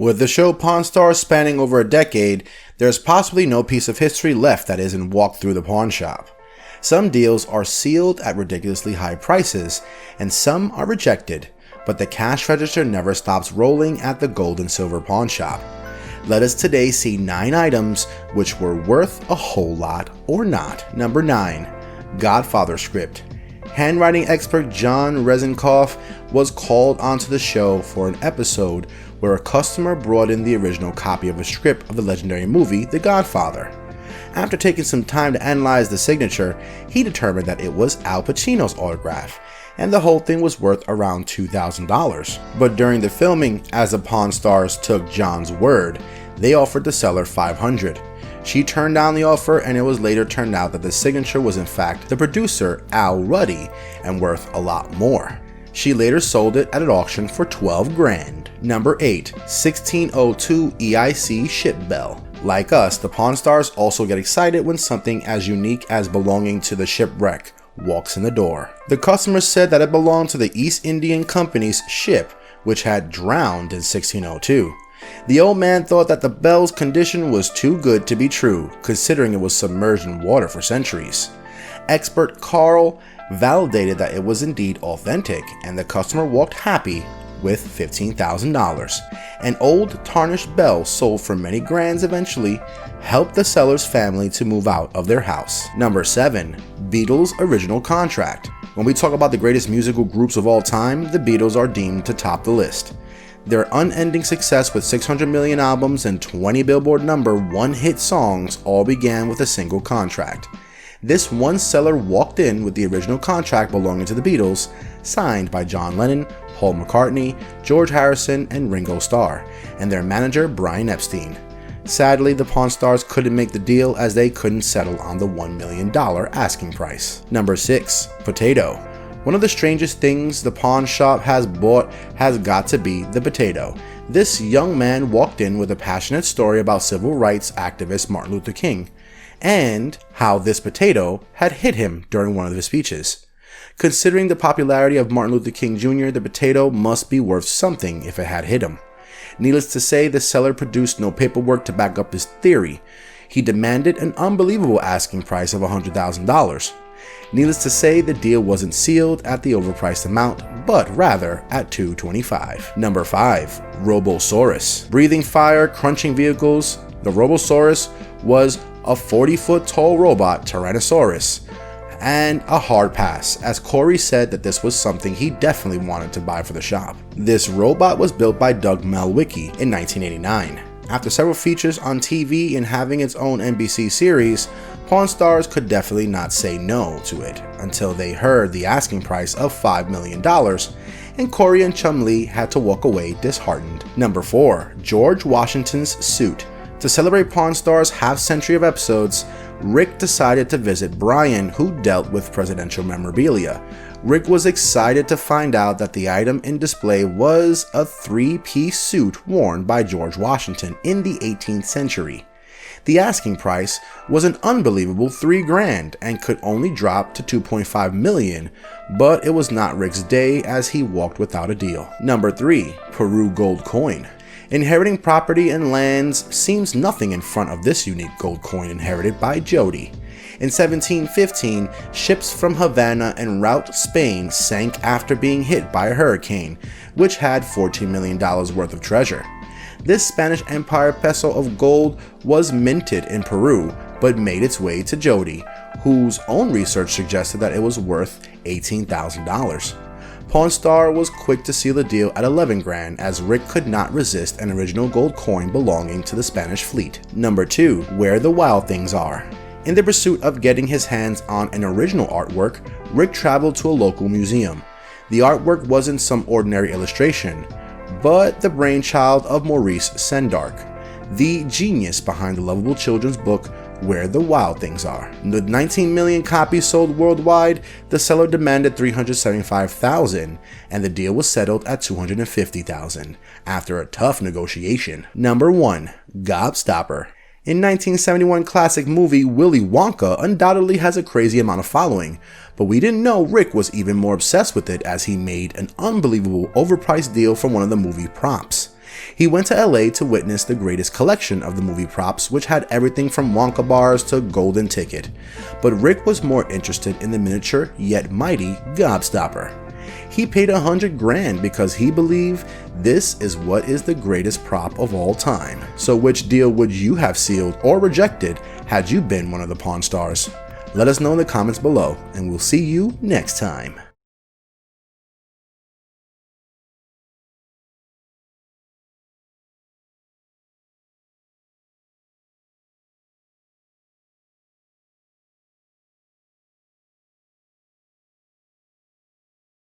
With the show Pawn Stars spanning over a decade, there's possibly no piece of history left that isn't walked through the pawn shop. Some deals are sealed at ridiculously high prices, and some are rejected, but the cash register never stops rolling at the gold and silver pawn shop. Let us today see 9 items which were worth a whole lot or not. Number 9. Godfather script. Handwriting expert John Reznikoff was called onto the show for an episode where a customer brought in the original copy of a script of the legendary movie The Godfather. After taking some time to analyze the signature, he determined that it was Al Pacino's autograph, and the whole thing was worth around $2,000. But during the filming, as the Pawn Stars took John's word, they offered the seller $500. She turned down the offer, and it was later turned out that the signature was in fact the producer Al Ruddy and worth a lot more. She later sold it at an auction for $12,000. Number 8. 1602 EIC ship bell. Like us, the Pawn Stars also get excited when something as unique as belonging to the shipwreck walks in the door. The customer said that it belonged to the East Indian Company's ship, which had drowned in 1602. The old man thought that the bell's condition was too good to be true, considering it was submerged in water for centuries. Expert Carl validated that it was indeed authentic, and the customer walked happy with $15,000. An old tarnished bell sold for many grands eventually helped the seller's family to move out of their house. Number 7. Beatles original contract. When we talk about the greatest musical groups of all time, the Beatles are deemed to top the list. Their unending success with 600 million albums and 20 Billboard #1 hit songs all began with a single contract. This one seller walked in with the original contract belonging to the Beatles, signed by John Lennon, Paul McCartney, George Harrison, and Ringo Starr, and their manager Brian Epstein. Sadly, the Pawn Stars couldn't make the deal as they couldn't settle on the $1 million asking price. Number 6. Potato. One of the strangest things the pawn shop has bought has got to be the potato. This young man walked in with a passionate story about civil rights activist Martin Luther King, and how this potato had hit him during one of his speeches. Considering the popularity of Martin Luther King Jr., the potato must be worth something if it had hit him. Needless to say, the seller produced no paperwork to back up his theory. He demanded an unbelievable asking price of $100,000. Needless to say, the deal wasn't sealed at the overpriced amount, but rather at $225. Number 5. Robosaurus. Breathing fire, crunching vehicles, the Robosaurus was a 40-foot tall robot Tyrannosaurus, and a hard pass, as Corey said that this was something he definitely wanted to buy for the shop. This robot was built by Doug Malwicki in 1989. After several features on TV and having its own NBC series, Pawn Stars could definitely not say no to it until they heard the asking price of $5 million, and Corey and Chum Lee had to walk away disheartened. Number 4. George Washington's suit. To celebrate Pawn Stars' half-century of episodes, Rick decided to visit Brian, who dealt with presidential memorabilia. Rick was excited to find out that the item in display was a 3-piece suit worn by George Washington in the 18th century. The asking price was an unbelievable $3,000 and could only drop to $2.5 million, but it was not Rick's day as he walked without a deal. Number 3. Peru gold coin. Inheriting property and lands seems nothing in front of this unique gold coin inherited by Jody. In 1715, ships from Havana en route Spain sank after being hit by a hurricane, which had $14 million worth of treasure. This Spanish Empire peso of gold was minted in Peru, but made its way to Jody, whose own research suggested that it was worth $18,000. Pawn Star was quick to seal the deal at $11,000 as Rick could not resist an original gold coin belonging to the Spanish fleet. Number 2. Where the Wild Things Are. In the pursuit of getting his hands on an original artwork, Rick traveled to a local museum. The artwork wasn't some ordinary illustration, but the brainchild of Maurice Sendark, the genius behind the lovable children's book Where the Wild Things Are. With 19 million copies sold worldwide, the seller demanded $375,000, and the deal was settled at $250,000 after a tough negotiation. Number 1. Gobstopper. In 1971 classic movie Willy Wonka undoubtedly has a crazy amount of following, but we didn't know Rick was even more obsessed with it as he made an unbelievable overpriced deal from one of the movie props. He went to LA to witness the greatest collection of the movie props, which had everything from Wonka bars to Golden Ticket. But Rick was more interested in the miniature yet mighty Gobstopper. He paid $100 grand because he believed this is what is the greatest prop of all time. So which deal would you have sealed or rejected had you been one of the Pawn Stars? Let us know in the comments below, and we'll see you next time.